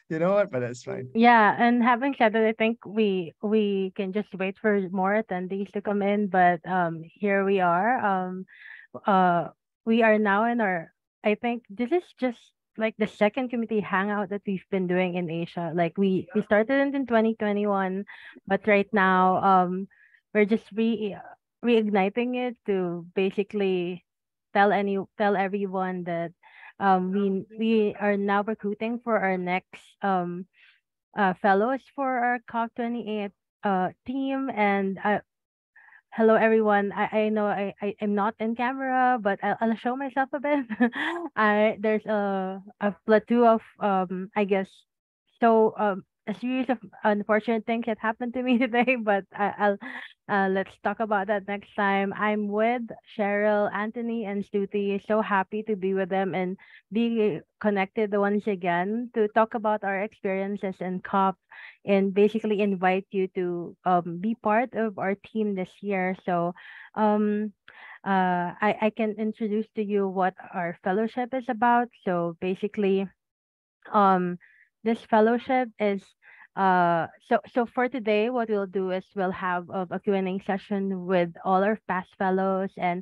You know what? But that's fine. Yeah, and having said that, I think we can just wait for more attendees to come in, but here we are. Uh we are now in our, I think this is just like the second community hangout that we've been doing in Asia. Like we started it in 2021, but right now we're just reigniting it to basically tell everyone that we are now recruiting for our next fellows for our COP28 team. And hello, everyone. I know I'm not in camera, but I'll show myself a bit. There's a plateau of, I guess, a series of unfortunate things that happened to me today, but I'll let's talk about that next time. I'm with Cheryl, Anthony, and Stuti. So happy to be with them and be connected once again to talk about our experiences in COP and basically invite you to be part of our team this year. So um, I can introduce to you what our fellowship is about. So basically, um this fellowship is so for today what we'll do is we'll have a Q&A session with all our past fellows, and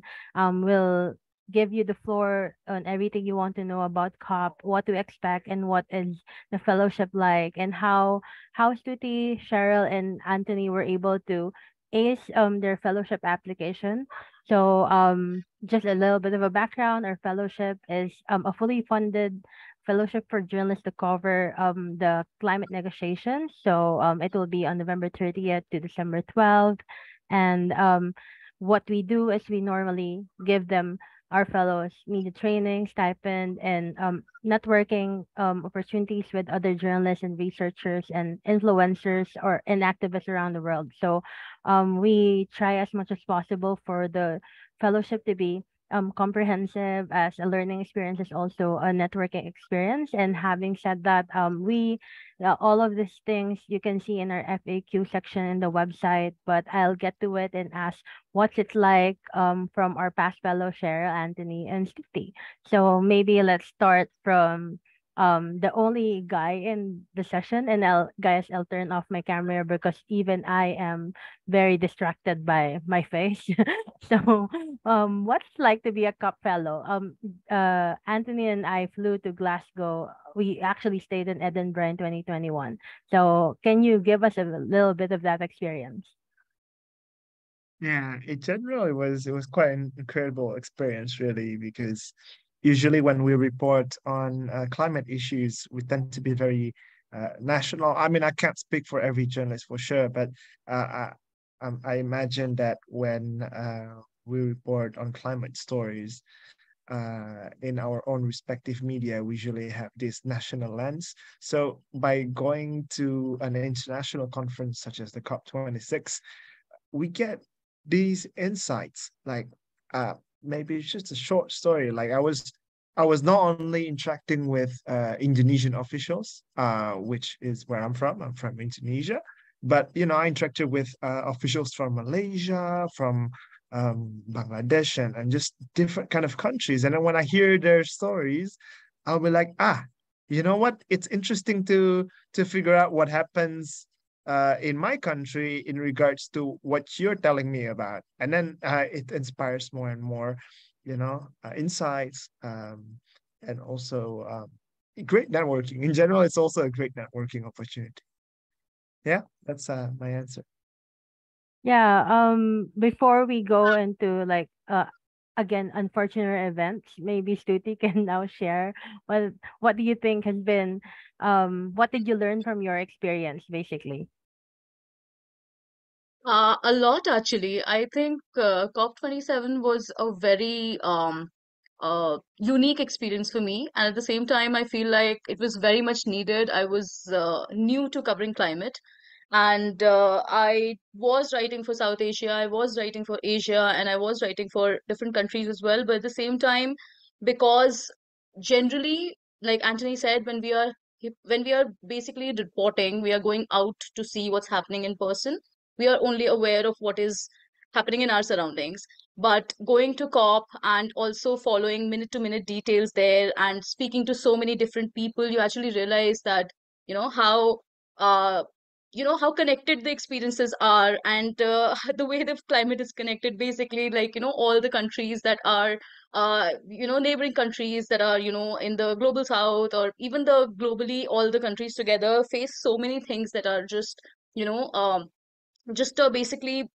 we'll give you the floor on everything you want to know about COP, what to expect, and what is the fellowship like, and how Stuti, Cheryl, and Anthony were able to ace their fellowship application. So just a little bit of a background. Our fellowship is a fully funded fellowship for journalists to cover the climate negotiations. So it will be on November 30th to December 12th. And what we do is we normally give them, our fellows, media training, stipend, and networking opportunities with other journalists and researchers and influencers or and activists around the world. So we try as much as possible for the fellowship to be comprehensive, as a learning experience is also a networking experience. And having said that, we all of these things you can see in our FAQ section in the website, but I'll get to it and ask what's it like from our past fellow Cheryl, Anthony, and Stuti. So maybe let's start from the only guy in the session, and I'll turn off my camera because even I am very distracted by my face. So what's it like to be a COP fellow? Anthony and I flew to Glasgow. We actually stayed in Edinburgh in 2021. So can you give us a little bit of that experience? Yeah, in general, it was quite an incredible experience, really, because usually when we report on climate issues, we tend to be very national. I mean, I can't speak for every journalist for sure, but I imagine that when we report on climate stories in our own respective media, we usually have this national lens. So by going to an international conference such as the COP26, we get these insights. Like maybe it's just a short story. Like I was not only interacting with Indonesian officials, which is where I'm from. I'm from Indonesia, but I interacted with officials from Malaysia, from Bangladesh, and just different kind of countries. And then when I hear their stories, I'll be like, you know what? It's interesting to figure out what happens in my country in regards to what you're telling me about. And then it inspires more and more, insights, and also great networking. In general, it's also a great networking opportunity. Yeah, that's my answer. Yeah, before we go into like again unfortunate events, maybe Stuti can now share what do you think has been what did you learn from your experience basically? A lot actually. I think COP27 was a very unique experience for me, and at the same time, I feel like it was very much needed. I was new to covering climate, and I was writing for South Asia, I was writing for Asia, and I was writing for different countries as well. But at the same time, because generally, like Anthony said, when we are basically reporting, we are going out to see what's happening in person. We are only aware of what is happening in our surroundings. But going to COP and also following minute to minute details there and speaking to so many different people, you actually realize that, you know, how uh, how connected the experiences are, and the way the climate is connected, basically, like, all the countries that are neighboring countries that are, in the global south, or even the globally, all the countries together face so many things that are just, you know um, just basically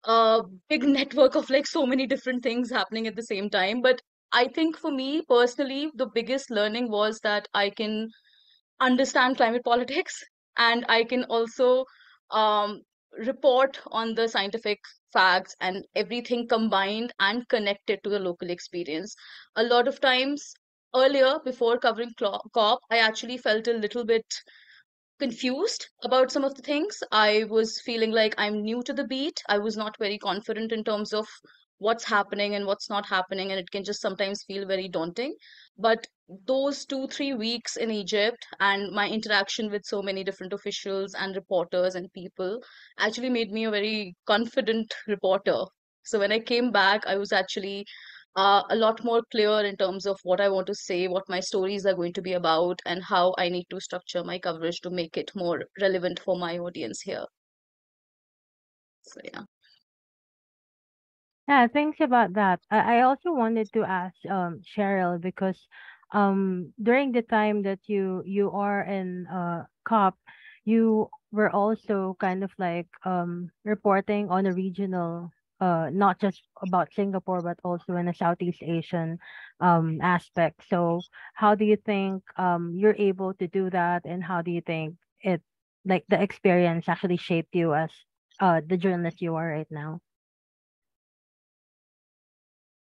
a big network of like so many different things happening at the same time. But I think for me personally, the biggest learning was that I can understand climate politics, and I can also um, report on the scientific facts and everything combined and connected to the local experience. A lot of times earlier, before covering COP, I actually felt a little bit confused about some of the things. I was feeling like I'm new to the beat. I was not very confident in terms of what's happening and what's not happening, and it can just sometimes feel very daunting. But those 2, 3 weeks in Egypt and my interaction with so many different officials and reporters and people actually made me a very confident reporter. So when I came back, I was actually a lot more clear in terms of what I want to say, what my stories are going to be about, and how I need to structure my coverage to make it more relevant for my audience here. So, yeah. Yeah, thanks about that. I also wanted to ask Cheryl, because during the time that you are in COP, you were also kind of like reporting on a regional, not just about Singapore but also in a Southeast Asian aspect. So how do you think you're able to do that, and how do you think it, like, the experience actually shaped you as the journalist you are right now?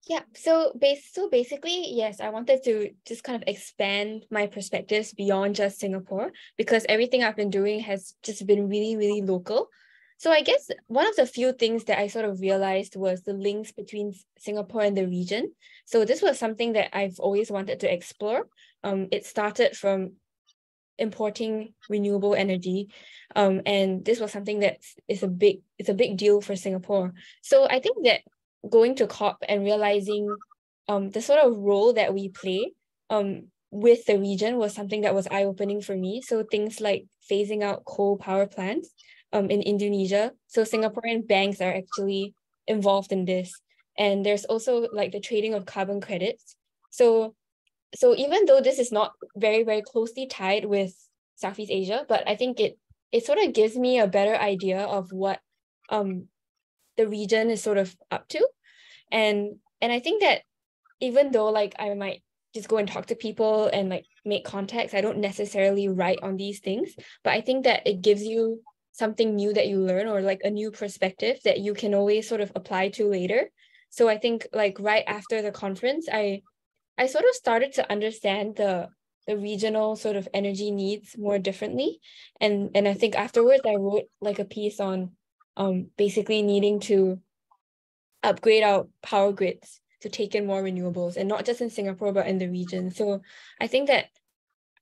Yeah, so basically, yes, I wanted to just kind of expand my perspectives beyond just Singapore, because everything I've been doing has just been really, really local. So I guess one of the few things that I sort of realized was the links between Singapore and the region. So this was something that I've always wanted to explore. It started from importing renewable energy, and this was something that it's a big deal for Singapore. So I think that going to COP and realizing the sort of role that we play with the region was something that was eye-opening for me. So things like phasing out coal power plants in Indonesia. So Singaporean banks are actually involved in this. And there's also like the trading of carbon credits. So even though this is not very, very closely tied with Southeast Asia, but I think it sort of gives me a better idea of what the region is sort of up to. And I think that even though like I might just go and talk to people and like make contacts, I don't necessarily write on these things, but I think that it gives you something new that you learn, or like a new perspective that you can always sort of apply to later. So I think like right after the conference, I sort of started to understand the regional sort of energy needs more differently. And I think afterwards I wrote like a piece on basically needing to upgrade our power grids to take in more renewables, and not just in Singapore but in the region. So I think that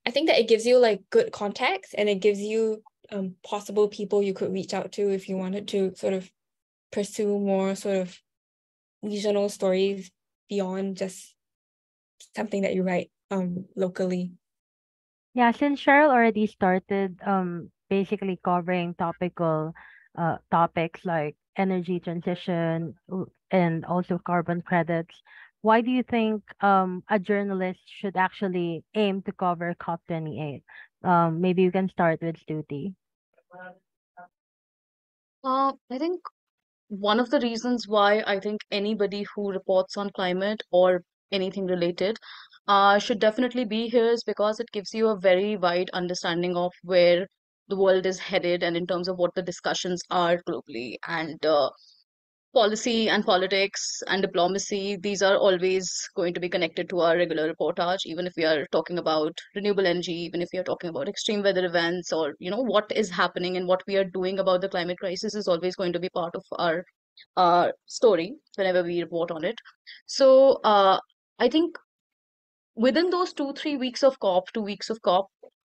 it gives you like good contacts, and it gives you possible people you could reach out to if you wanted to sort of pursue more sort of regional stories beyond just something that you write locally. Yeah, since Cheryl already started basically covering topical topics like energy transition, and also carbon credits, why do you think a journalist should actually aim to cover COP28? Maybe you can start with Stuti. I think one of the reasons why I think anybody who reports on climate or anything related should definitely be here is because it gives you a very wide understanding of where the world is headed, and in terms of what the discussions are globally. And policy and politics and diplomacy, these are always going to be connected to our regular reportage, even if we are talking about renewable energy, even if we are talking about extreme weather events, or what is happening and what we are doing about the climate crisis is always going to be part of our story whenever we report on it. So I think within those 2, 3 weeks of COP, 2 weeks of COP,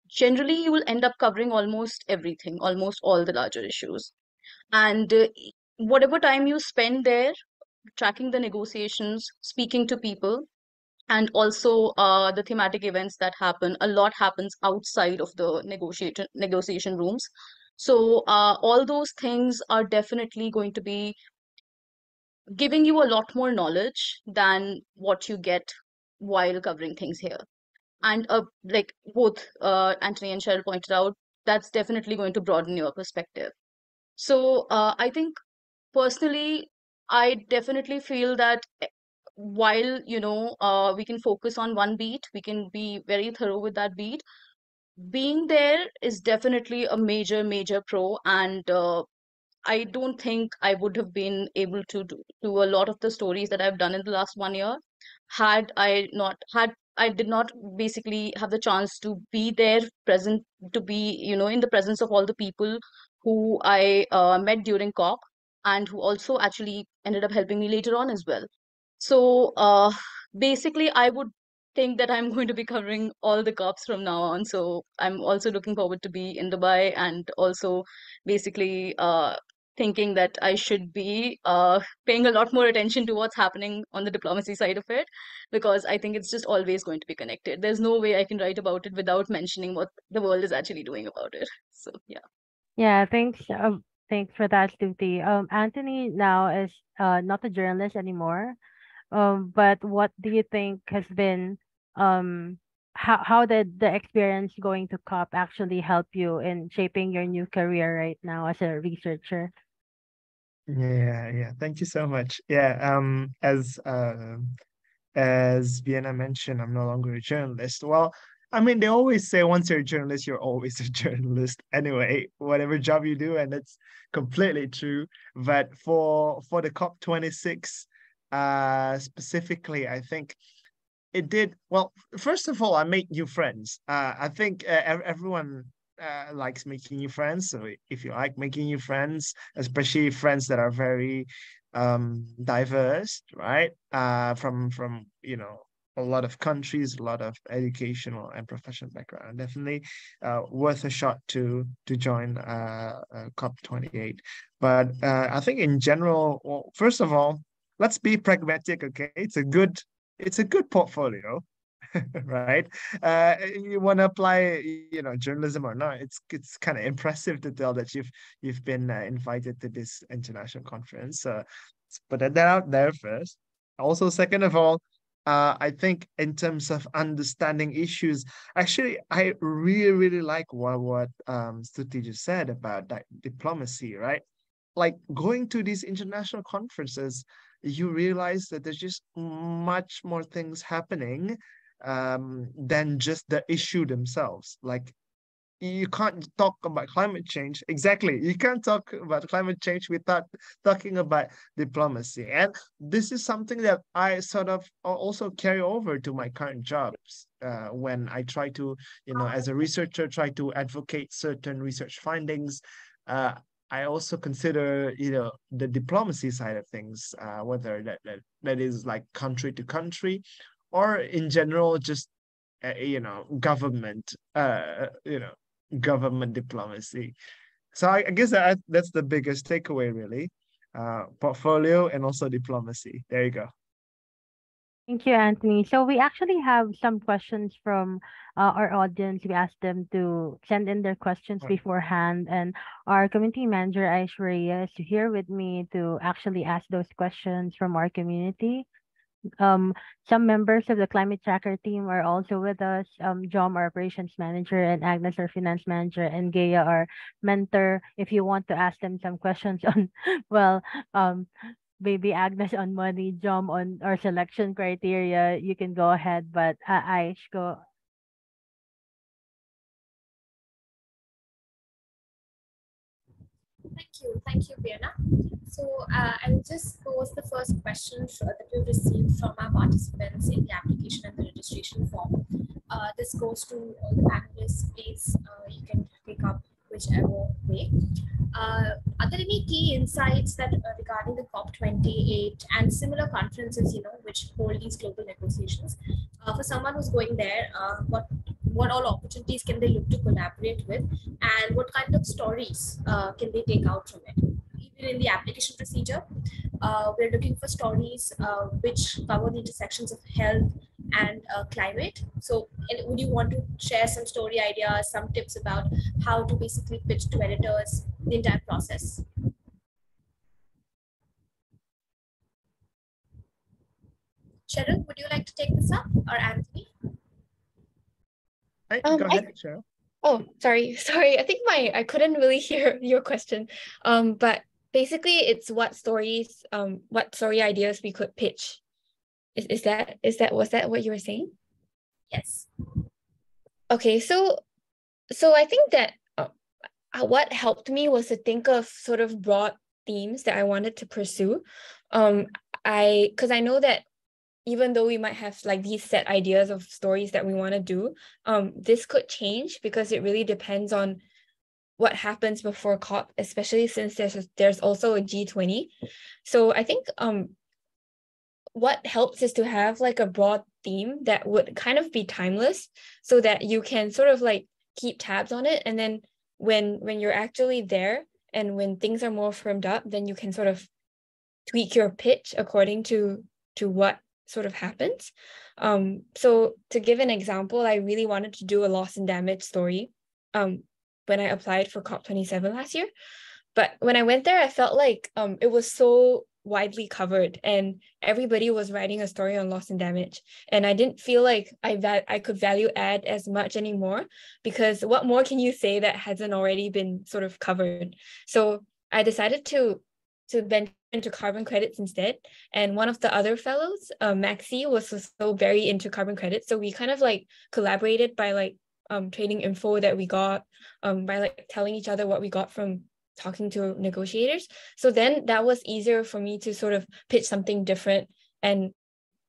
generally you will end up covering almost everything, almost all the larger issues. And whatever time you spend there, tracking the negotiations, speaking to people, and also the thematic events that happen. A lot happens outside of the negotiation rooms. So all those things are definitely going to be giving you a lot more knowledge than what you get while covering things here. And like both Anthony and Cheryl pointed out, that's definitely going to broaden your perspective. So I think personally, I definitely feel that while we can focus on one beat, we can be very thorough with that beat. Being there is definitely a major pro, and I don't think I would have been able to do a lot of the stories that I've done in the last 1 year had I did not basically have the chance to be there present, to be in the presence of all the people who I met during COP, and who also actually ended up helping me later on as well. So basically, I would think that I'm going to be covering all the COPs from now on. So I'm also looking forward to be in Dubai, and also basically thinking that I should be paying a lot more attention to what's happening on the diplomacy side of it, because I think it's just always going to be connected. There's no way I can write about it without mentioning what the world is actually doing about it. So yeah. Yeah, thanks for that, Stuti. Anthony now is not a journalist anymore. But what do you think has been how did the experience going to COP actually help you in shaping your new career right now as a researcher? Yeah. Thank you so much. Yeah. As Vienna mentioned, I'm no longer a journalist. Well, I mean, they always say once you're a journalist, you're always a journalist anyway, whatever job you do, and it's completely true. But for the COP26, specifically, I think it did well. First of all, I made new friends. I think everyone likes making new friends. So if you like making new friends, especially friends that are very diverse, right? From a lot of countries, a lot of educational and professional background, definitely worth a shot to join COP28. But I think in general, well, first of all, let's be pragmatic. Okay, it's a good portfolio, right? You want to apply, journalism or not? It's kind of impressive to tell that you've been invited to this international conference. So let's put that out there first. Also, second of all, I think in terms of understanding issues, actually, I really like what Stuti just said about that diplomacy, right? Like going to these international conferences, you realize that there's just much more things happening than just the issue themselves. Like you can't talk about climate change. Exactly. You can't talk about climate change without talking about diplomacy. And this is something that I sort of also carry over to my current jobs when I try to, as a researcher, try to advocate certain research findings. Uh, I also consider, the diplomacy side of things, whether that is like country to country, or in general, just government, government diplomacy. So I guess that's the biggest takeaway, really. Portfolio and also diplomacy. There you go. Thank you, Anthony. So we actually have some questions from our audience. We asked them to send in their questions Right. beforehand, and our community manager Aishwarya is here with me to actually ask those questions from our community. Some members of the climate tracker team are also with us. Jom, our operations manager, and Agnes, our finance manager, and Gaya, our mentor. If you want to ask them some questions on, well, maybe Agnes on money, Jom on our selection criteria, you can go ahead. But Aish, go. Thank you, Birna. So I will just pose the first question that we received from our participants in the application and the registration form. This goes to all the panelists. Please, you can pick up whichever way. Are there any key insights that regarding the COP28 and similar conferences, which hold these global negotiations? For someone who's going there, what all opportunities can they look to collaborate with, and what kind of stories can they take out from it? Even in the application procedure. We're looking for stories which cover the intersections of health and climate. So would you want to share some story ideas, some tips about how to basically pitch to editors, the entire process? Cheryl, would you like to take this up, or Anthony? Go ahead, Cheryl. Oh, sorry. I think I couldn't really hear your question. But basically it's what story ideas we could pitch. Was that what you were saying? Yes. Okay, so I think that what helped me was to think of sort of broad themes that I wanted to pursue. Because I know that even though we might have like these set ideas of stories that we want to do, this could change because it really depends on what happens before COP, especially since there's also a G20. So I think what helps is to have like a broad theme that would kind of be timeless, so that you can sort of like keep tabs on it, and then when you're actually there and when things are more firmed up, then you can sort of tweak your pitch according to what sort of happens. So to give an example, I really wanted to do a loss and damage story when I applied for COP27 last year. But when I went there, I felt like it was so widely covered and everybody was writing a story on loss and damage. And I didn't feel like I could value add as much anymore, because what more can you say that hasn't already been sort of covered? So I decided to venture into carbon credits instead. And one of the other fellows, Maxi, was also very into carbon credits. So we kind of like collaborated by like trading info that we got, by like telling each other what we got from talking to negotiators. So then that was easier for me to sort of pitch something different and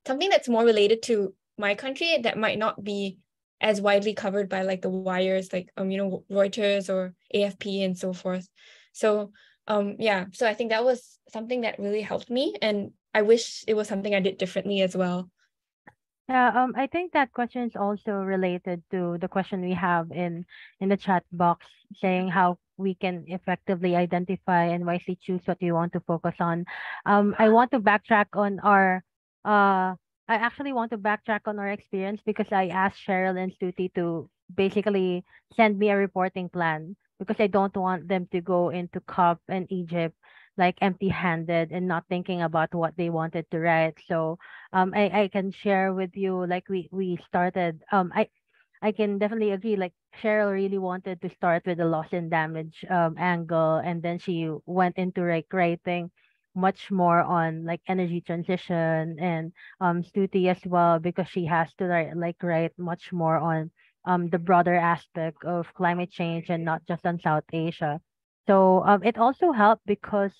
something that's more related to my country that might not be as widely covered by like the wires, like Reuters or AFP and so forth. So so I think that was something that really helped me, and I wish it was something I did differently as well. Yeah, I think that question is also related to the question we have in the chat box, saying how we can effectively identify and wisely choose what we want to focus on. I want to backtrack on our I actually want to backtrack on our experience, because I asked Cheryl and Stuti to basically send me a reporting plan, because I don't want them to go into COP and Egypt like empty-handed and not thinking about what they wanted to write. So I can share with you, like we started I can definitely agree, like Cheryl really wanted to start with the loss and damage angle, and then she went into like writing much more on like energy transition, and Stuti as well, because she has to write much more on the broader aspect of climate change and not just on South Asia. So it also helped because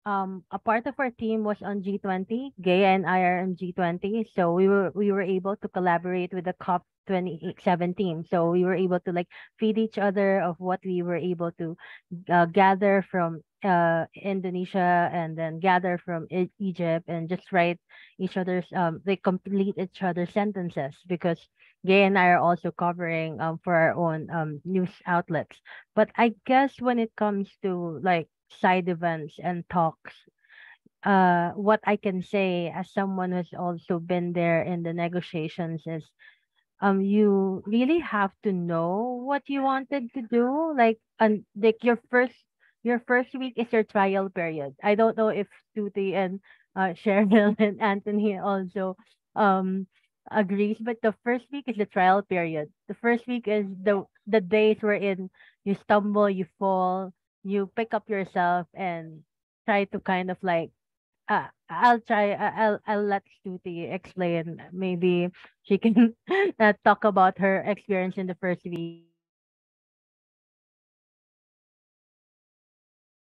a part of our team was on G20. Gaya and I are on G20, so we were able to collaborate with the COP 27 team. So we were able to like feed each other of what we were able to gather from Indonesia, and then gather from Egypt, and just write each other's they complete each other's sentences, because Gay and I are also covering for our own news outlets. But I guess when it comes to like side events and talks, what I can say as someone who's also been there in the negotiations is you really have to know what you wanted to do, like, and like your first week is your trial period. I don't know if Tuti and Cheryl and Anthony also um agrees, but the first week is the trial period. The first week is the days wherein you stumble, you fall, you pick up yourself and try to kind of like I'll try. I'll let Stuti explain. Maybe she can talk about her experience in the first week.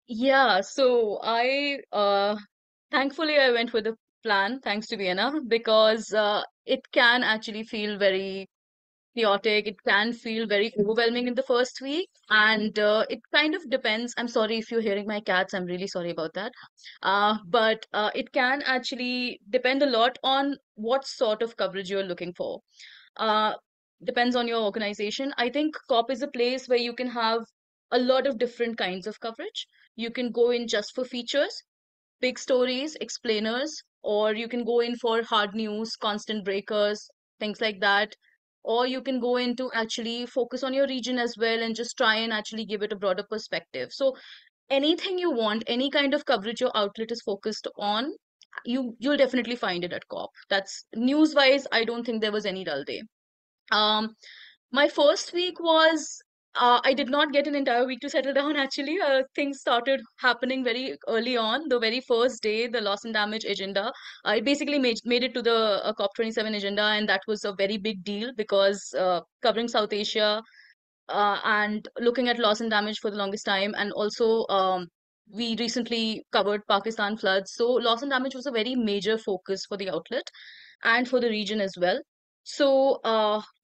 Yeah, so thankfully I went with a plan, thanks to Vienna, because it can actually feel very chaotic. It can feel very overwhelming in the first week, and it kind of depends. I'm sorry if you're hearing my cats. I'm really sorry about that. But it can actually depend a lot on what sort of coverage you're looking for. Uh, Depends on your organization. I think COP is a place where you can have a lot of different kinds of coverage. You can go in just for features, big stories, explainers, or you can go in for hard news, constant breakers, things like that. Or you can go into actually focus on your region as well and just try and actually give it a broader perspective. So anything you want, any kind of coverage your outlet is focused on, you'll definitely find it at COP. That's news wise, I don't think there was any dull day. Um, my first week was I did not get an entire week to settle down actually. Things started happening very early on. The very first day, the loss and damage agenda, I basically made it to the COP27 agenda, and that was a very big deal because covering South Asia and looking at loss and damage for the longest time. And also, we recently covered Pakistan floods. So, loss and damage was a very major focus for the outlet and for the region as well. So,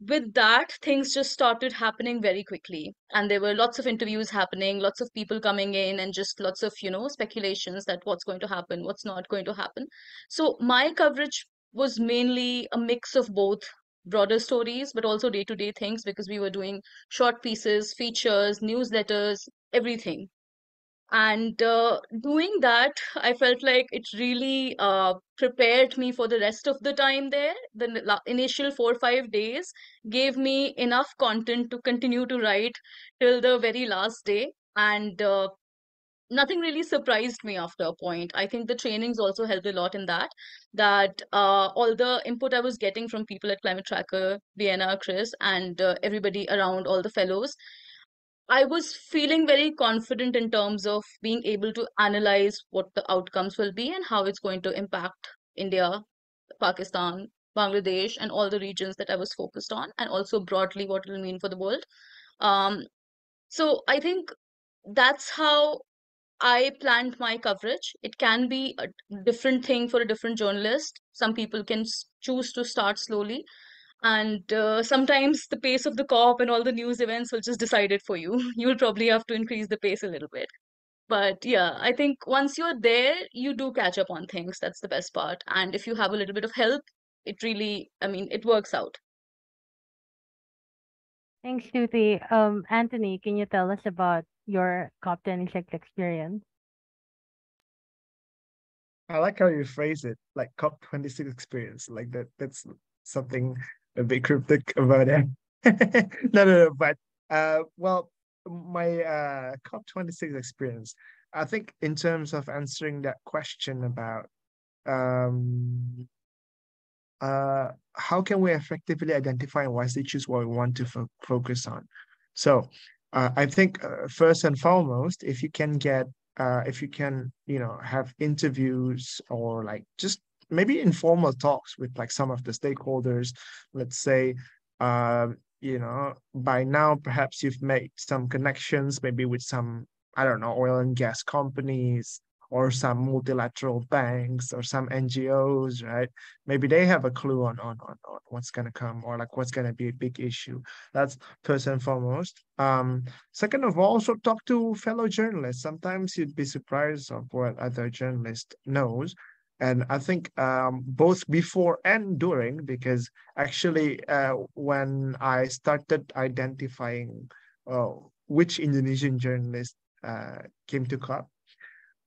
with that, things just started happening very quickly. And there were lots of interviews happening, lots of people coming in, and just lots of, speculations that what's going to happen, what's not going to happen. So, my coverage was mainly a mix of both broader stories, but also day to day things because we were doing short pieces, features, newsletters, everything. And doing that, I felt like it really prepared me for the rest of the time there. The initial 4 or 5 days gave me enough content to continue to write till the very last day. And nothing really surprised me after a point. I think the trainings also helped a lot in that all the input I was getting from people at Climate Tracker, Vienna, Chris, and everybody around, all the fellows, I was feeling very confident in terms of being able to analyze what the outcomes will be and how it's going to impact India, Pakistan, Bangladesh, and all the regions that I was focused on, and also broadly what it will mean for the world. Um, so I think that's how I planned my coverage. It can be a different thing for a different journalist. Some people can choose to start slowly, and sometimes the pace of the COP and all the news events will just decide it for you. You'll probably have to increase the pace a little bit. But yeah, I think once you're there, you do catch up on things. That's the best part. And if you have a little bit of help, it really, I mean, it works out. Thanks, Tuti. Anthony, can you tell us about your COP26 experience? I like how you phrase it, like COP26 experience, like that. That's something a bit cryptic about it. No. But well, my COP26 experience, I think in terms of answering that question about um how can we effectively identify and wisely choose what we want to focus on? So I think first and foremost, if you can, have interviews or like just maybe informal talks with like some of the stakeholders, let's say, by now perhaps you've made some connections, maybe with some, I don't know, oil and gas companies or some multilateral banks or some NGOs, right? Maybe they have a clue on what's gonna come or like what's gonna be a big issue. That's first and foremost. Second of all, also talk to fellow journalists. Sometimes you'd be surprised of what other journalist knows. And I think both before and during, because actually when I started identifying which Indonesian journalists came to COP,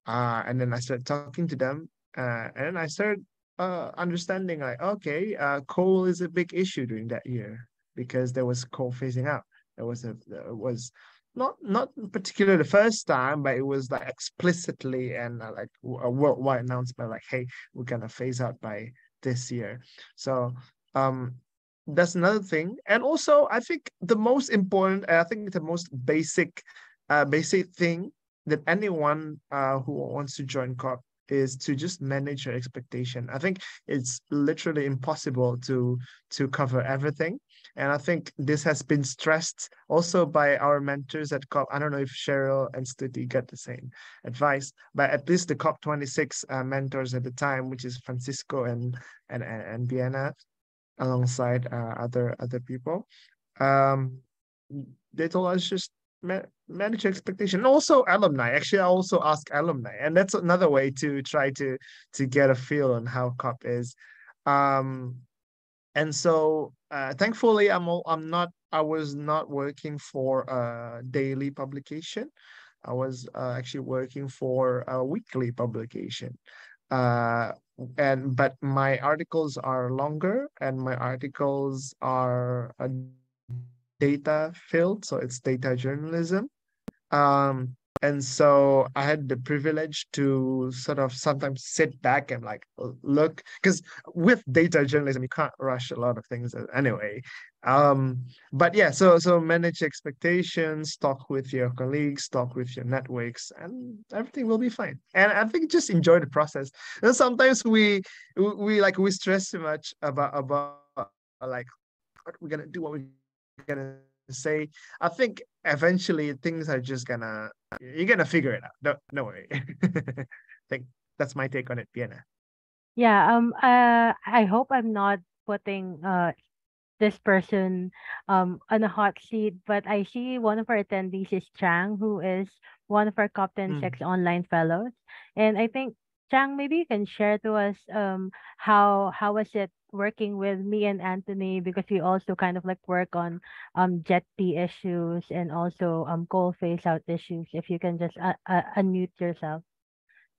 and then I started talking to them, and then I started understanding like, okay, coal is a big issue during that year because there was coal phasing out. It was not particularly the first time, but it was like explicitly and like a worldwide announcement, like, hey, we're gonna phase out by this year. So that's another thing. And also, I think the most important, I think the most basic thing that anyone who wants to join COP is to just manage your expectation. I think it's literally impossible to cover everything. And I think this has been stressed also by our mentors at COP. I don't know if Cheryl and Stuti got the same advice, but at least the COP26 mentors at the time, which is Francisco and Vienna, alongside other people, um, they told us just manage expectation. And also alumni. Actually, I also ask alumni, and that's another way to try to get a feel on how COP is. And so thankfully, I was not working for a daily publication. I was actually working for a weekly publication. Uh, but my articles are longer, and my articles are a data field, so it's data journalism. And so I had the privilege to sort of sometimes sit back and like look, because with data journalism, you can't rush a lot of things anyway. But yeah, so manage expectations, talk with your colleagues, talk with your networks, and everything will be fine. And I think just enjoy the process. And sometimes we stress too much about like what we're gonna do, what we're gonna say. I think eventually things are just gonna you're gonna figure it out. Don't worry. I think that's my take on it, Piana. Yeah, I hope I'm not putting this person on a hot seat, but I see one of our attendees is Chang, who is one of our COP26 Mm. online fellows. And I think Chang, maybe you can share to us how was it working with me and Anthony, because we also kind of like work on jet P issues and also coal phase out issues. If you can just unmute yourself.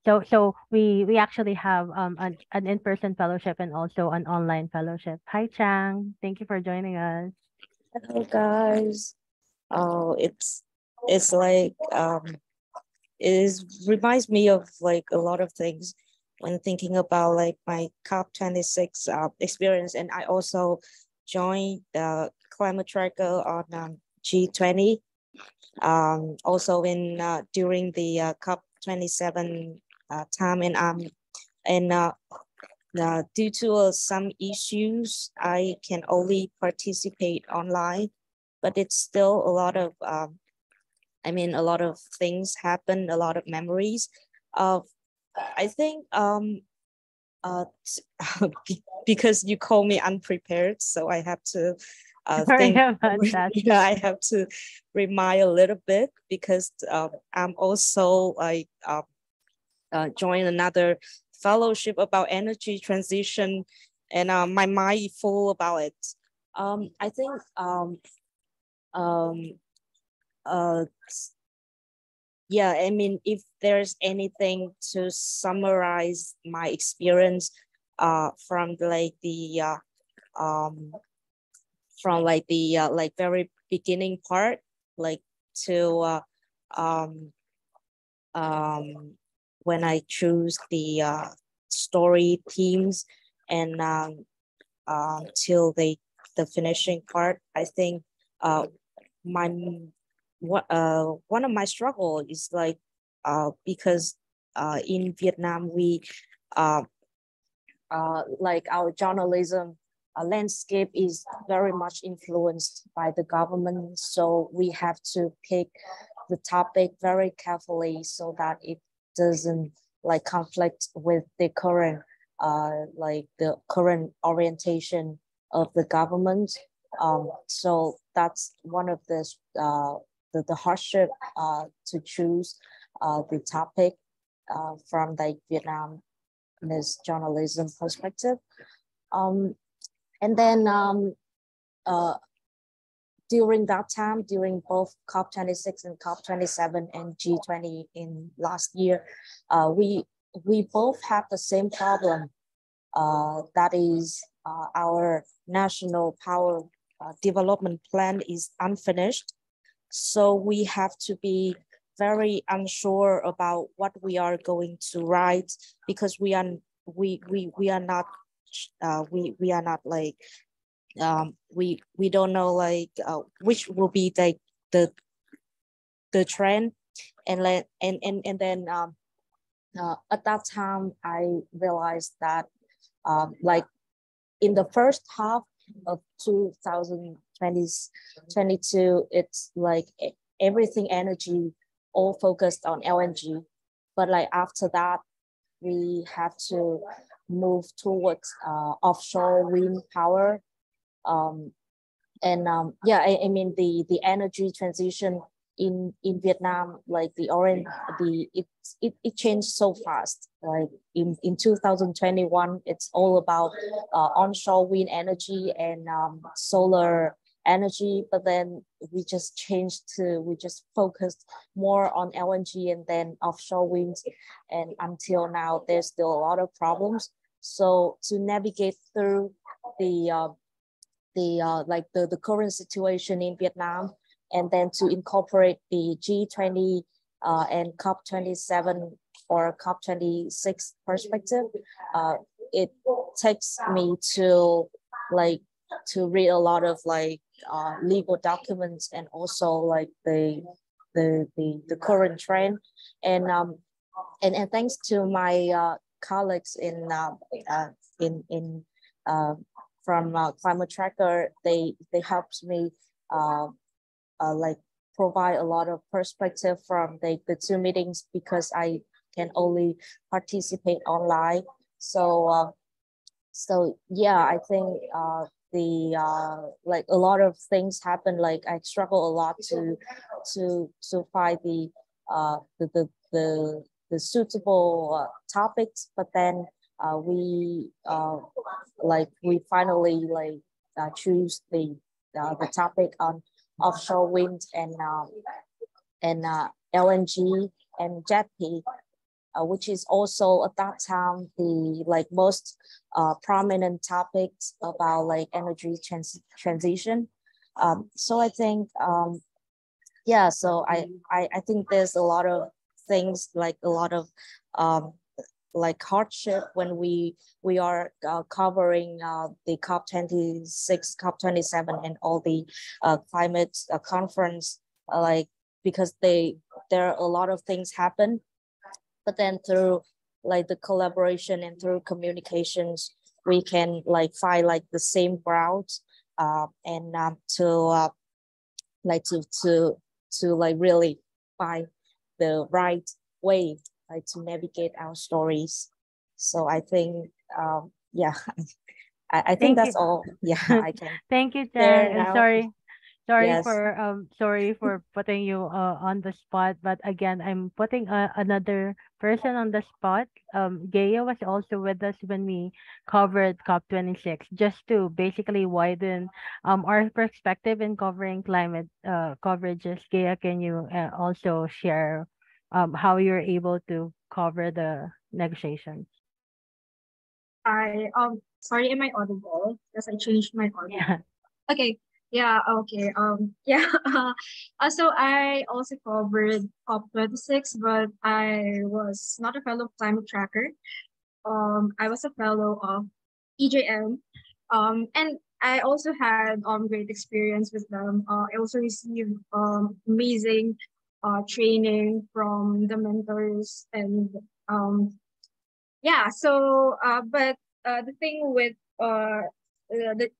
So we actually have an in-person fellowship and also an online fellowship. Hi Chang, thank you for joining us. Hello guys. Oh, it's like reminds me of like a lot of things when thinking about like my COP26 experience, and I also joined the climate tracker on G20. Also in during the COP27 time, and due to some issues, I can only participate online, but it's still a lot of, a lot of things happen, a lot of memories. I think because you call me unprepared, so I have to Sorry think. about that. Yeah, I have to remind a little bit because I'm also like join another fellowship about energy transition, and my mind is full about it. I think um, uh, yeah, I mean, if there's anything to summarize my experience from like the like very beginning part, like to um, um, when I choose the story themes, and till the finishing part, I think my one of my struggle is like because in Vietnam we uh, like our journalism landscape is very much influenced by the government, so we have to pick the topic very carefully so that it doesn't like conflict with the current like the current orientation of the government. So that's one of the hardship to choose the topic from the Vietnamese journalism perspective. And then uh, during that time, during both COP26 and COP27 and G20 in last year, we both have the same problem. That is, our national power development plan is unfinished. So we have to be very unsure about what we are going to write, because we are not we are not like we don't know like which will be the trend, and then at that time I realized that like in the first half of 2022, it's like everything energy all focused on LNG, but like after that we have to move towards offshore wind power. Yeah, I mean the energy transition in Vietnam, like it changed so fast. Like in 2021, it's all about onshore wind energy and solar energy, but then we just focused more on LNG and then offshore winds, and until now there's still a lot of problems. So to navigate through the the current situation in Vietnam, and then to incorporate the G20 and COP27 or COP26 perspective, it takes me to read a lot of legal documents, and also like the current trend, and thanks to my colleagues in from Climate Tracker, they helped me like provide a lot of perspective from the two meetings, because I can only participate online. So yeah, I think like a lot of things happen. Like I struggle a lot to find the suitable topics, but then we finally choose the topic on offshore wind and LNG and jetty, which is also at that time the most prominent topics about like energy transition. So I think yeah, so I think there's a lot of things, like a lot of like hardship when we are covering the COP26, COP27, and all the climate conference, like because there are a lot of things happen, but then through like the collaboration and through communications, we can like find like the same ground, and to like really find the right way like to navigate our stories. So I think yeah, I think Thank that's you. all. Yeah, I can Thank you, share Chang. And now. Yes. sorry for putting you on the spot. But again, I'm putting another person on the spot. Gaya was also with us when we covered COP26, just to basically widen our perspective in covering climate coverages. Gaya, can you also share how you're able to cover the negotiations? I sorry, am I audible? Because I changed my audio. Yeah. Okay. Yeah, okay. Yeah. So I also covered COP26, but I was not a fellow climate tracker. I was a fellow of EJM. And I also had great experience with them. I also received amazing training from the mentors, and yeah, so but the thing with the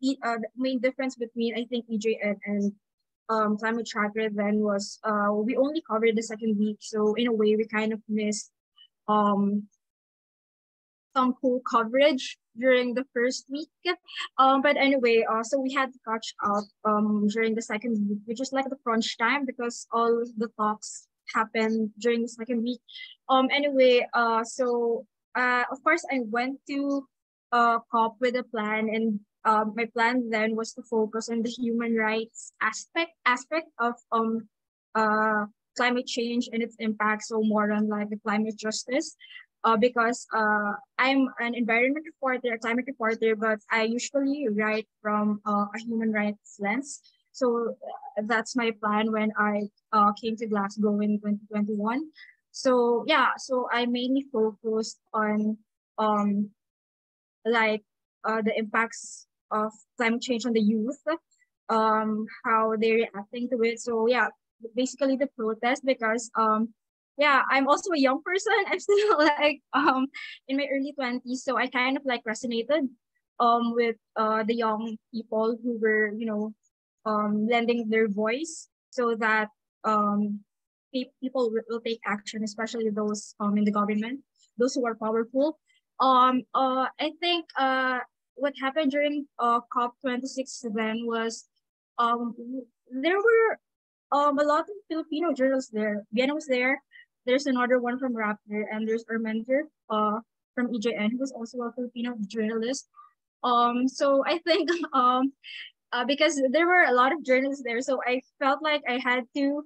main difference between, I think, EJ and climate tracker then was we only covered the second week, so in a way we kind of missed um some cool coverage during the first week. But anyway, so we had to catch up during the second week, which is like the crunch time because all the talks happened during the second week. Anyway, so of course I went to COP with a plan, and my plan then was to focus on the human rights aspect of climate change and its impact, so more on like the climate justice. Because I'm an environment reporter, a climate reporter, but I usually write from a human rights lens. So that's my plan when I came to Glasgow in 2021. So yeah, so I mainly focused on um, the impacts of climate change on the youth, how they're reacting to it. So yeah, basically the protest, because yeah, I'm also a young person. I'm still like in my early 20s, so I kind of like resonated with the young people who were, lending their voice so that people will take action, especially those in the government, those who are powerful. I think what happened during COP26 then was there were a lot of Filipino journalists there. Vienna was there. There's another one from Raptor, and there's our mentor from EJN, who was also a Filipino journalist. So I think because there were a lot of journalists there, so I felt like I had to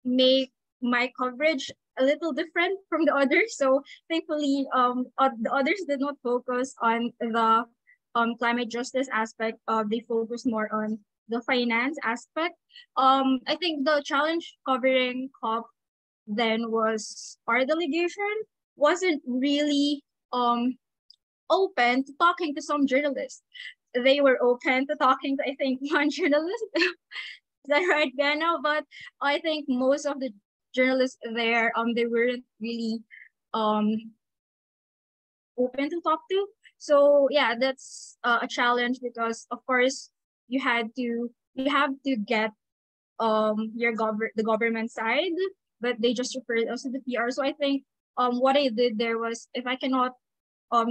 make my coverage a little different from the others. So thankfully, the others did not focus on the climate justice aspect. They focused more on the finance aspect. I think the challenge covering COP then was our delegation wasn't really open to talking to some journalists. They were open to talking to, I think, one journalist. Is that right, Gano? But I think most of the journalists there, they weren't really open to talk to. So yeah, that's a challenge because of course you have to get the government side, but they just referred us to the PR. So I think what I did there was, if I cannot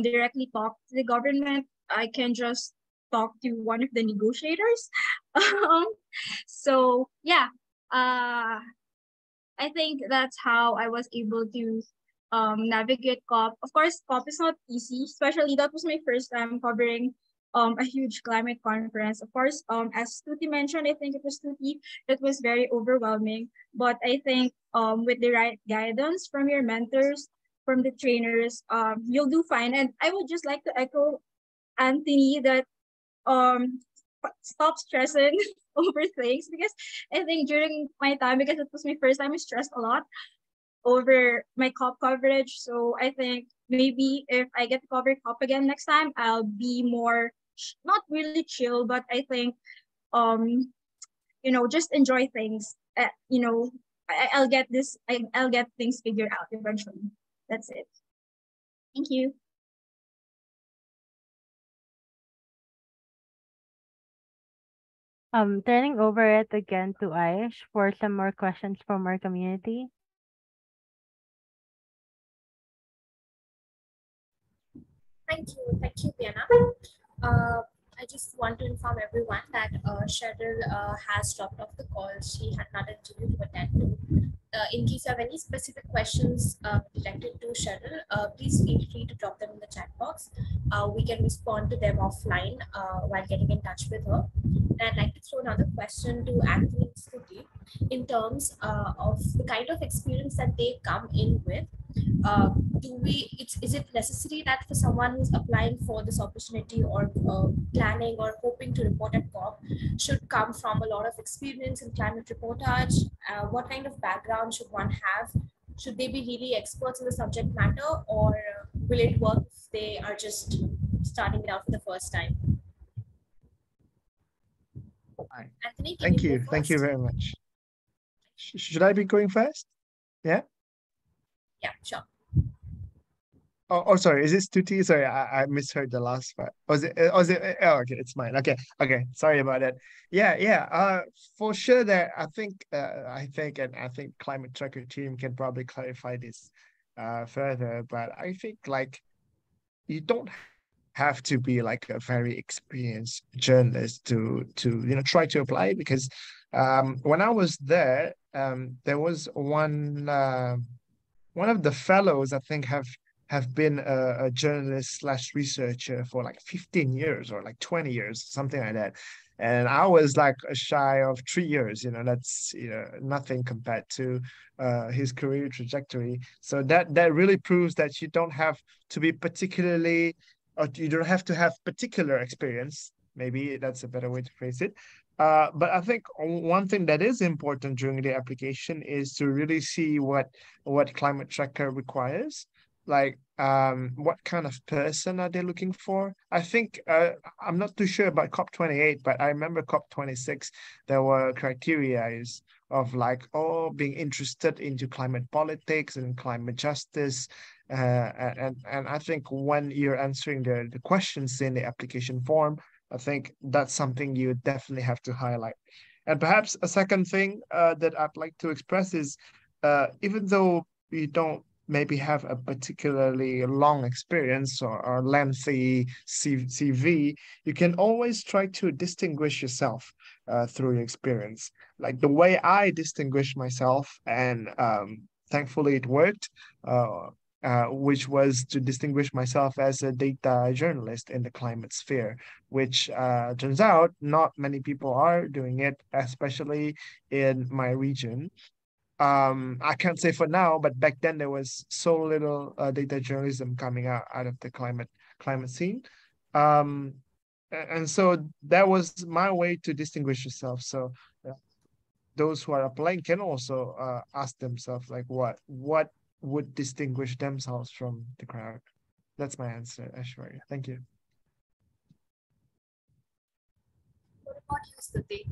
directly talk to the government, I can just talk to one of the negotiators. So yeah, I think that's how I was able to navigate COP. Of course, COP is not easy, especially that was my first time covering a huge climate conference. Of course, as Tuti mentioned, I think it was Tuti, it was very overwhelming. But I think with the right guidance from your mentors, from the trainers, you'll do fine. And I would just like to echo Anthony that stop stressing over things, because I think during my time, because it was my first time, I stressed a lot over my COP coverage. So I think maybe if I get to cover COP again next time, I'll be more not really chill, but I think just enjoy things. I'll get this. I'll get things figured out eventually. That's it. Thank you. Turning over it again to Aish for some more questions from our community. Thank you, Vienna. I just want to inform everyone that Cheryl has dropped off the call. She had another interview to attend to. In case you have any specific questions directed to Cheryl, please feel free to drop them in the chat box. We can respond to them offline while getting in touch with her. And I'd like to throw another question to Anthony and Stuti in terms of the kind of experience that they come in with. Is it necessary that for someone who's applying for this opportunity or planning or hoping to report at COP should come from a lot of experience in climate reportage? What kind of background should one have? Should they be really experts in the subject matter, or will it work if they are just starting it out for the first time? Hi. Anthony, Thank you very much. Should I be going first? Yeah. Yeah, sure. Oh, sorry. Is it Stuti? Sorry, I misheard the last part. Was it? Oh, okay, it's mine. Okay. Sorry about that. Yeah. For sure. That I think Climate Tracker team can probably clarify this, further. But I think like you don't have to be like a very experienced journalist to try to apply, because when I was there, there was one of the fellows, I think, have been a journalist slash researcher for like 15 years or like 20 years, something like that. And I was like a shy of 3 years, that's nothing compared to his career trajectory. So that really proves that you don't have to be particularly, or you don't have to have particular experience. Maybe that's a better way to phrase it. But I think one thing that is important during the application is to really see what Climate Tracker requires. Like, what kind of person are they looking for? I think I'm not too sure about COP28, but I remember COP26. There were criteria of like, being interested into climate politics and climate justice. And I think when you're answering the questions in the application form, I think that's something you definitely have to highlight. And perhaps a second thing that I'd like to express is, even though you don't maybe have a particularly long experience or lengthy CV, you can always try to distinguish yourself through your experience. Like the way I distinguished myself, and thankfully it worked, which was to distinguish myself as a data journalist in the climate sphere, which turns out not many people are doing it, especially in my region. I can't say for now, but back then there was so little data journalism coming out of the climate scene. um and so that was my way to distinguish yourself. So those who are applying can also ask themselves like what would distinguish themselves from the crowd. That's my answer, Ashwarya. Thank you. What about you, Stuti?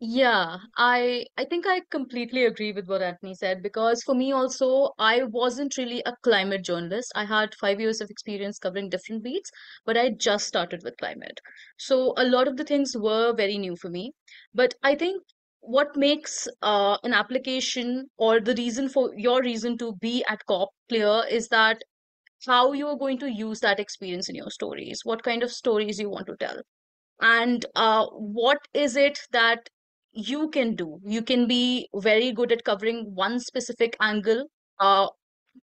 Yeah, I think I completely agree with what Anthony said, because for me also, I wasn't really a climate journalist. I had 5 years of experience covering different beats, but I just started with climate. So a lot of the things were very new for me. But I think what makes an application, or the reason for your reason to be at COP clear, is that how you are going to use that experience in your stories, what kind of stories you want to tell, and what is it that you can do. You can be very good at covering one specific angle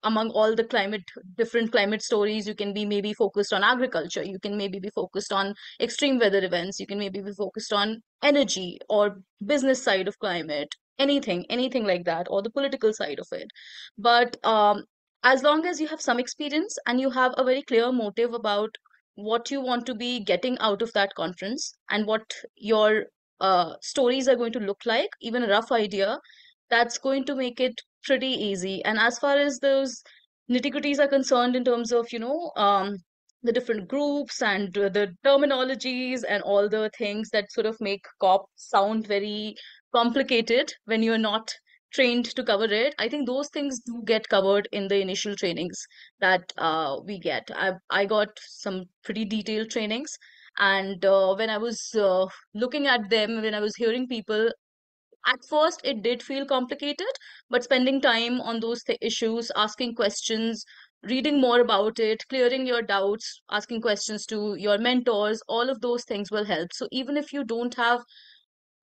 among all the different climate stories. You can be maybe focused on agriculture, you can maybe be focused on extreme weather events, you can maybe be focused on energy or business side of climate, anything like that, or the political side of it. But as long as you have some experience and you have a very clear motive about what you want to be getting out of that conference, and what your stories are going to look like, even a rough idea, that's going to make it pretty easy. And as far as those nitty-gritties are concerned, in terms of, the different groups and the terminologies and all the things that sort of make COP sound very complicated when you're not trained to cover it, I think those things do get covered in the initial trainings that we get. I got some pretty detailed trainings, and when I was looking at them, when I was hearing people, at first it did feel complicated, but spending time on those issues, asking questions, reading more about it, clearing your doubts, asking questions to your mentors, all of those things will help. So even if you don't have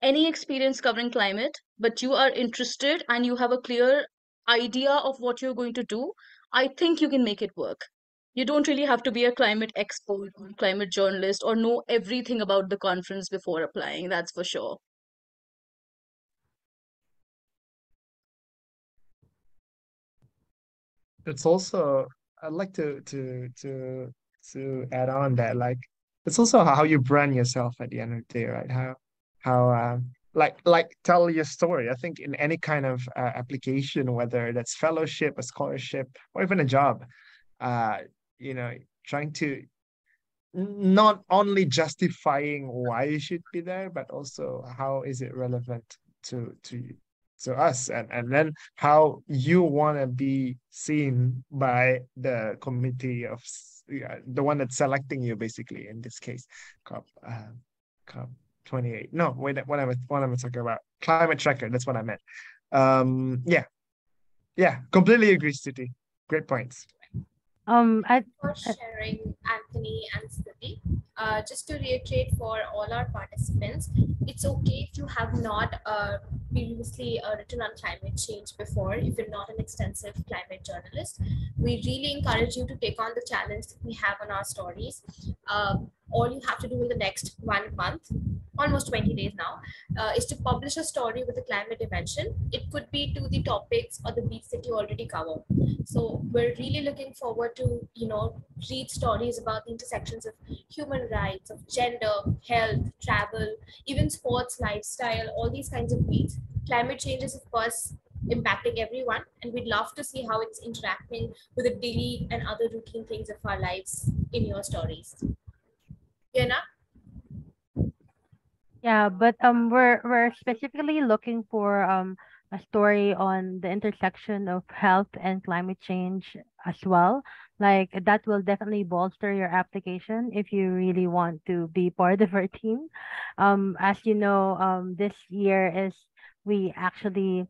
any experience covering climate, but you are interested and you have a clear idea of what you're going to do, I think you can make it work. You don't really have to be a climate expert or climate journalist or know everything about the conference before applying, that's for sure. It's also, I'd like to add on that, like it's also how you brand yourself at the end of the day, right? How like tell your story. I think in any kind of application, whether that's fellowship, a scholarship, or even a job, uh, you know, trying to not only justifying why you should be there, but also how is it relevant to to us, and then how you want to be seen by the committee of yeah, the one that's selecting you, basically in this case, COP COP 28. No, wait, what am I talking about? Climate tracker. That's what I meant. Yeah, yeah, completely agree, City. Great points. I For sharing, Anthony and Stuti. Just to reiterate for all our participants, it's okay if you have not previously written on climate change before, if you're not an extensive climate journalist. We really encourage you to take on the challenge that we have on our stories. All you have to do in the next 1 month, almost 20 days now, is to publish a story with a climate dimension. It could be to the topics or the beats that you already cover. So we're really looking forward to, read stories about the intersections of human rights, of gender, health, travel, even sports, lifestyle, all these kinds of beats. Climate change is, of course, impacting everyone, and we'd love to see how it's interacting with the daily and other routine things of our lives in your stories. Yana? Yeah, but we're specifically looking for a story on the intersection of health and climate change as well. Like that will definitely bolster your application if you really want to be part of our team. As you know, this year is we actually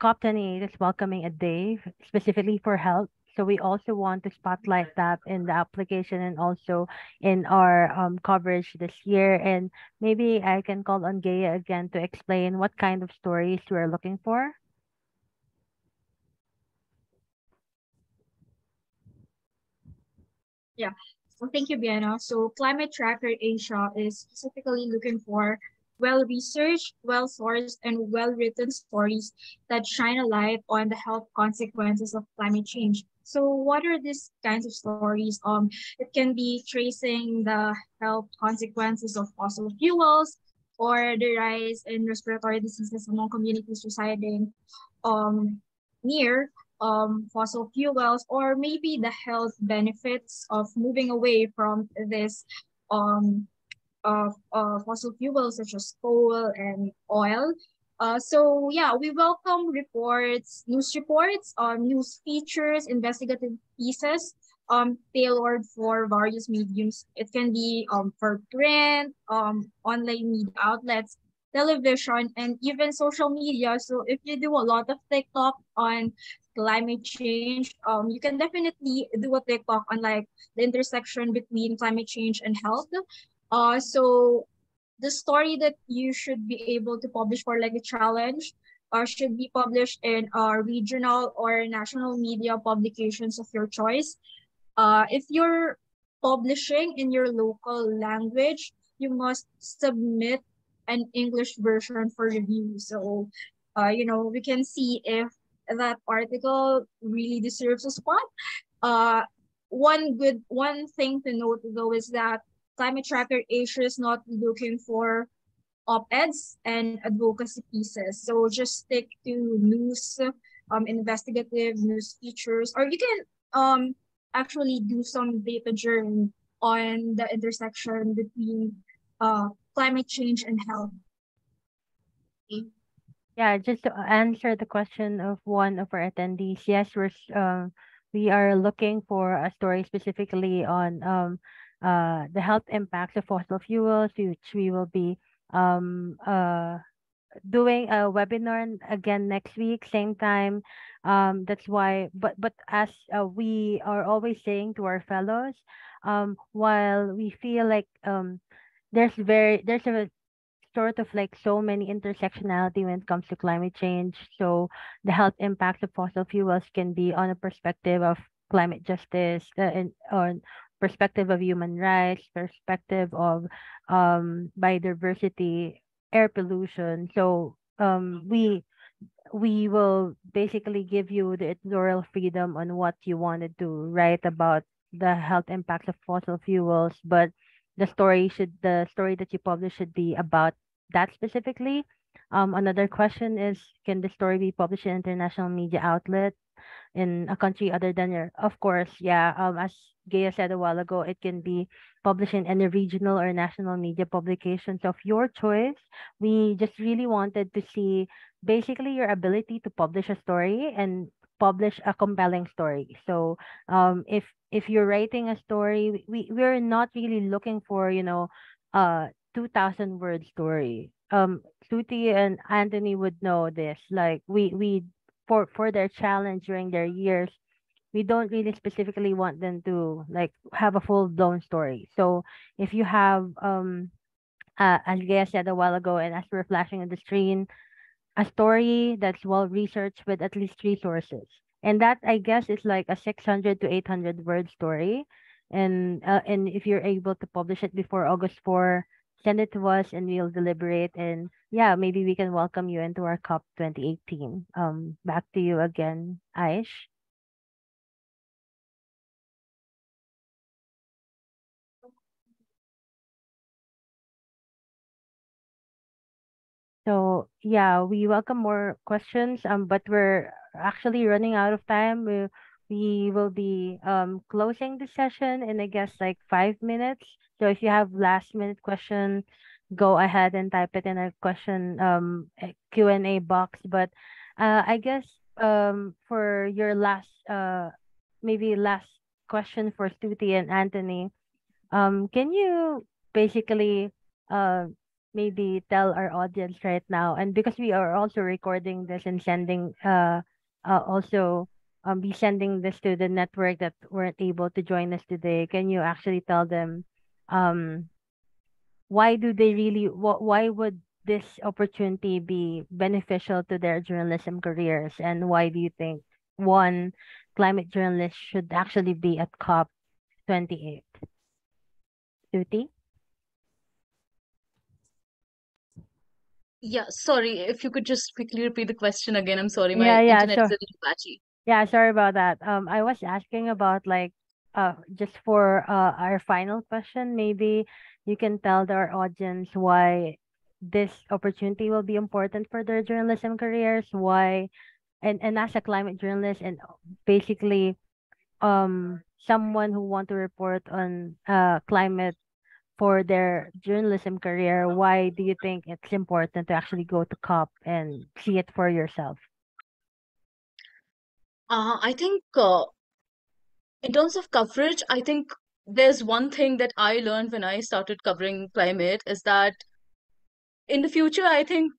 COP28 is welcoming a day specifically for health. So we also want to spotlight that in the application and also in our coverage this year. And maybe I can call on Gaya again to explain what kind of stories we're looking for. Yeah. So thank you, Biana. So Climate Tracker Asia is specifically looking for well-researched, well-sourced, and well-written stories that shine a light on the health consequences of climate change. So what are these kinds of stories? It can be tracing the health consequences of fossil fuels or the rise in respiratory diseases among communities residing um, near fossil fuels, or maybe the health benefits of moving away from this um, fossil fuels such as coal and oil. So yeah, we welcome reports, news features, investigative pieces tailored for various mediums. It can be for print, online media outlets, television, and even social media. So if you do a lot of TikTok on climate change, you can definitely do a TikTok on like the intersection between climate change and health. So the story that you should be able to publish for like a challenge should be published in regional or national media publications of your choice. If you're publishing in your local language, you must submit an English version for review. So, we can see if that article really deserves a spot. Uh, one thing to note though is that Climate Tracker Asia is not looking for op-eds and advocacy pieces. So just stick to news, investigative news features, or you can actually do some data journey on the intersection between climate change and health. Yeah, just to answer the question of one of our attendees, yes, we are looking for a story specifically on the health impacts of fossil fuels, which we will be um, uh, doing a webinar again next week, same time. That's why, but as we are always saying to our fellows, while we feel like there's a sort of like so many intersectionality when it comes to climate change. So the health impacts of fossil fuels can be on a perspective of climate justice, and on perspective of human rights, perspective of biodiversity, air pollution. So we will basically give you the editorial freedom on what you wanted to write about the health impacts of fossil fuels, but the story that you publish should be about that specifically. Another question is, can the story be published in international media outlet in a country other than your, of course, yeah, as Gaya said a while ago, it can be published in any regional or national media publications of your choice. We just really wanted to see basically your ability to publish a story and publish a compelling story. So if you're writing a story, we're not really looking for, 2,000 word story. Tuti and Anthony would know this. Like we for their challenge during their years, we don't really specifically want them to like have a full blown story. So if you have as Gaya said a while ago and as we're flashing on the screen, a story that's well researched with at least three sources. And that I guess is like a 600 to 800 word story. And if you're able to publish it before August 4, send it to us and we'll deliberate, and yeah, maybe we can welcome you into our COP 2018. Back to you again, Aish. So yeah, we welcome more questions. But we're actually running out of time. We will be closing the session in I guess like 5 minutes. So if you have last minute question, go ahead and type it in our question Q&A box. But I guess for your last maybe last question for Stuti and Anthony, can you basically uh maybe tell our audience right now, and because we are also recording this and sending also be sending this to the network that weren't able to join us today, can you actually tell them um why do they really why would this opportunity be beneficial to their journalism careers, and why do you think one climate journalist should actually be at COP 28? Tuti? Yeah, sorry, if you could just quickly repeat the question again. I'm sorry, Yeah, my yeah, internet is so a little patchy. yeah, sorry about that. I was asking about like just for our final question, maybe you can tell our audience why this opportunity will be important for their journalism careers, why and as a climate journalist and basically someone who want to report on climate for their journalism career, why do you think it's important to actually go to COP and see it for yourself? I think in terms of coverage, I think there's one thing that I learned when I started covering climate is that in the future, I think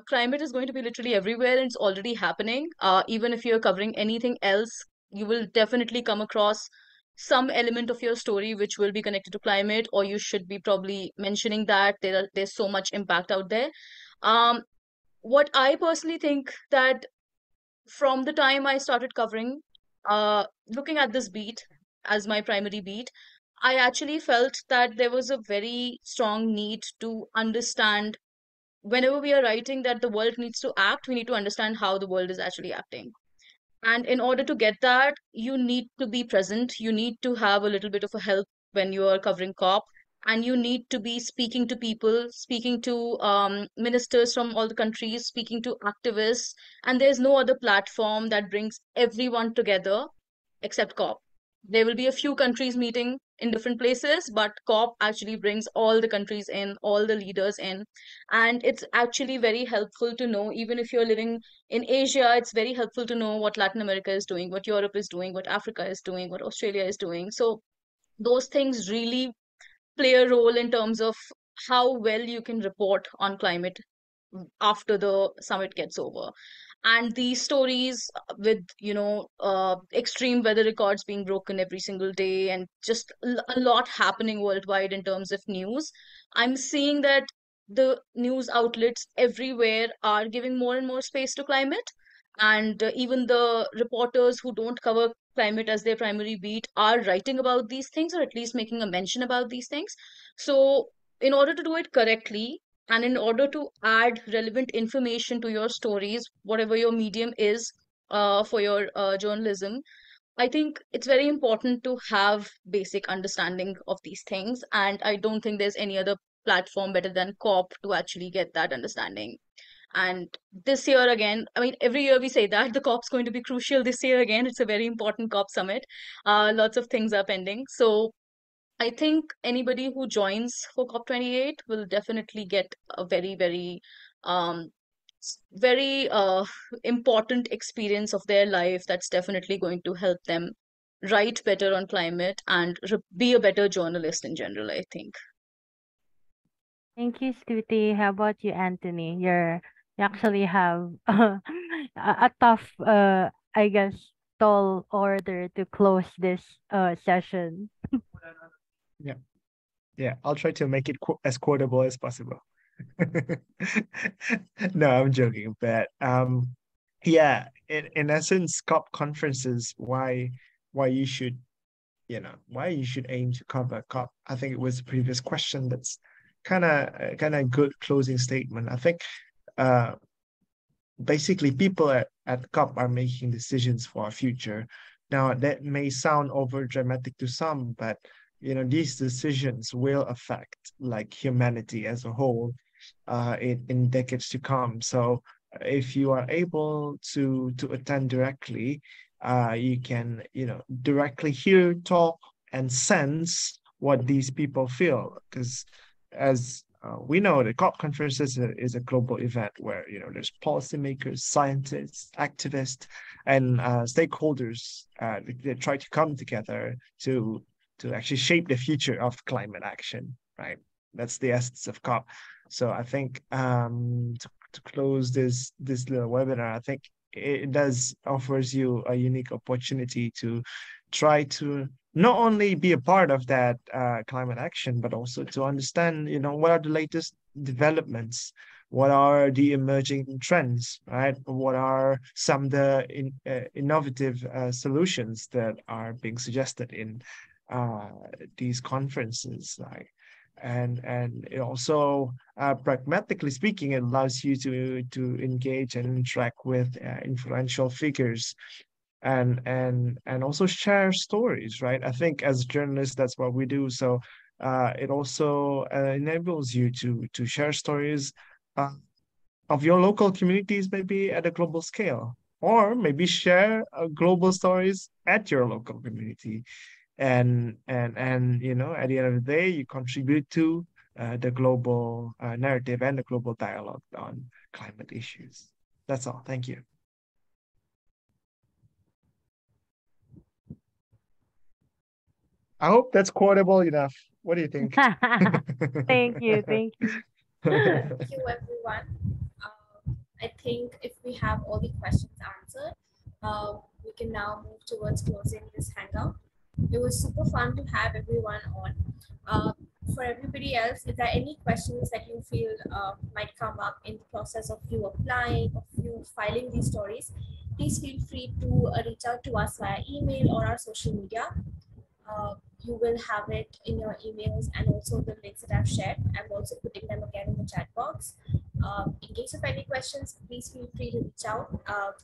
climate is going to be literally everywhere and it's already happening. Even if you're covering anything else, you will definitely come across some element of your story which will be connected to climate, or you should be probably mentioning that there's so much impact out there. Um, what I personally think that from the time I started covering, looking at this beat as my primary beat, I actually felt that there was a very strong need to understand whenever we are writing that the world needs to act, we need to understand how the world is actually acting. And in order to get that, you need to be present. You need to have a little bit of a help when you are covering COP. And you need to be speaking to people, speaking to ministers from all the countries, speaking to activists. And there's no other platform that brings everyone together except COP. There will be a few countries meeting in different places, but COP actually brings all the countries in, all the leaders in. And it's actually very helpful to know, even if you're living in Asia, it's very helpful to know what Latin America is doing, what Europe is doing, what Africa is doing, what Australia is doing. So those things really play a role in terms of how well you can report on climate after the summit gets over. And these stories with extreme weather records being broken every single day and just a lot happening worldwide in terms of news, I'm seeing that the news outlets everywhere are giving more and more space to climate. And even the reporters who don't cover climate as their primary beat are writing about these things, or at least making a mention about these things. So in order to do it correctly, and in order to add relevant information to your stories, whatever your medium is for your journalism, I think it's very important to have basic understanding of these things. And I don't think there's any other platform better than COP to actually get that understanding. And this year again, I mean, every year we say that the COP's going to be crucial. This year again, it's a very important COP summit. Lots of things are pending. So I think anybody who joins for COP28 will definitely get a very, very, um, very important experience of their life that's definitely going to help them write better on climate and be a better journalist in general, I think. Thank you, Stuti. How about you, Anthony? You actually have a tough, I guess, tall order to close this session. Yeah. Yeah, I'll try to make it as quotable as possible. No, I'm joking, but yeah, in essence, COP conferences, why you should, why you should aim to cover COP. I think it was the previous question that's kind of good closing statement. I think uh basically people at COP are making decisions for our future. Now that may sound over dramatic to some, but these decisions will affect like humanity as a whole in decades to come. So if you are able to attend directly, you can directly hear, talk, and sense what these people feel. Because as we know, the COP conference is a global event where there's policymakers, scientists, activists, and stakeholders. They try to come together to actually shape the future of climate action. Right, that's the essence of COP. So I think to close this little webinar, I think it does offers you a unique opportunity to try to not only be a part of that climate action, but also to understand, what are the latest developments, what are the emerging trends, right? What are some of the innovative solutions that are being suggested in uh, these conferences, like, and it also pragmatically speaking, it allows you to engage and interact with influential figures and also share stories, right? I think as journalists, that's what we do. So it also enables you to share stories uh, of your local communities, maybe at a global scale, or maybe share global stories at your local community. And at the end of the day, you contribute to the global narrative and the global dialogue on climate issues. That's all. Thank you. I hope that's quotable enough. What do you think? Thank you. Thank you. Thank you, everyone. I think if we have all the questions answered, we can now move towards closing this hangout. It was super fun to have everyone on. For everybody else, is there any questions that you feel might come up in the process of you applying, of you filing these stories? Please feel free to reach out to us via email or our social media. You will have it in your emails and also the links that I've shared. I'm also putting them again in the chat box. In case of any questions, please feel free to reach out.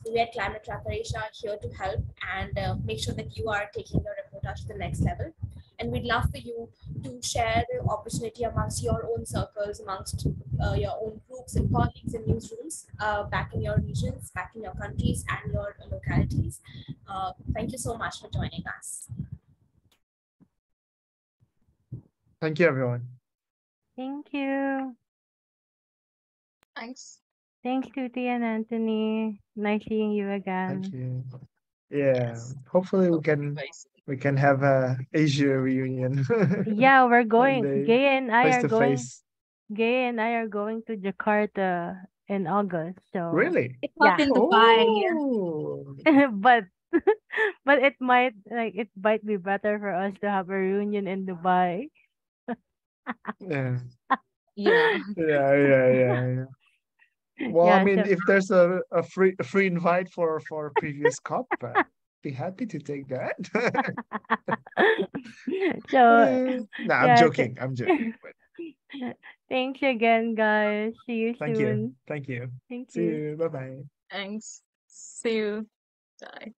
We at Climate Tracker Asia are here to help and make sure that you are taking your reportage to the next level. And we'd love for you to share the opportunity amongst your own circles, amongst your own groups and colleagues and newsrooms back in your regions, back in your countries and your localities. Thank you so much for joining us. Thank you, everyone. Thank you. Thanks. Thanks, Tuti and Anthony. Nice seeing you again. Thank you. Yeah, Yes. hopefully Very soon. we can have a Asia reunion. Yeah, we're one going. day, Gay and I face are to going. face. Gay and I are going to Jakarta in August. So Really? It's yeah, hot in Dubai. Oh, but but it might be better for us to have a reunion in Dubai. yeah, Yeah. yeah. Well, I Yeah, mean, so if there's a free invite for a previous COP, be happy to take that. so No, I'm yeah. joking. I'm joking. But Thanks again, guys. See you thank you. soon. Thank you. Thank See you. you. Bye bye. Thanks. See you. Bye.